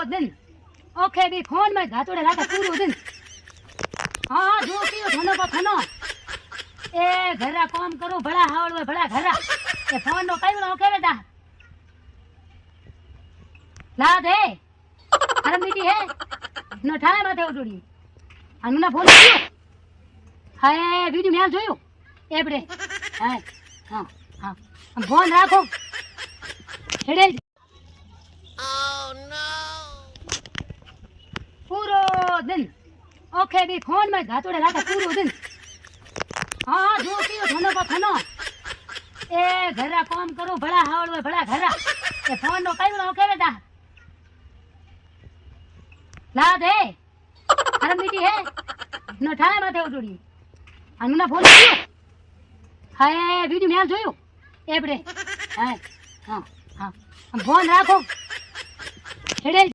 दिन ओखे भी फोन में धातुड़े लाके पूरो दिन हाँ जो पियो थनो को थनो ए घरा काम करो बड़ा हावड़ बड़ा घरा ए फोन नो कई ओखे बेटा ला दे अरे मीठी है नो ठाणे माथे उठोड़ी अनुना फोन कियो हाय वीडियो में જોયું એબડે હા હા હા ફોન રાખો હેડે पूरो दिन ओखे भी फोन में धातुड़े लाके पूरो दिन हाँ जो पियो थनो को थनो ए घरा काम करो बड़ा हावड़ बड़ा घरा ए फोन नो कई ओखे बेटा ला दे अरे मीठी है नो ठाणे माथे उठोड़ी अनुना फोन कियो हाय वीडियो में જોયું એબડે હા હા હા ફોન રાખો હેડે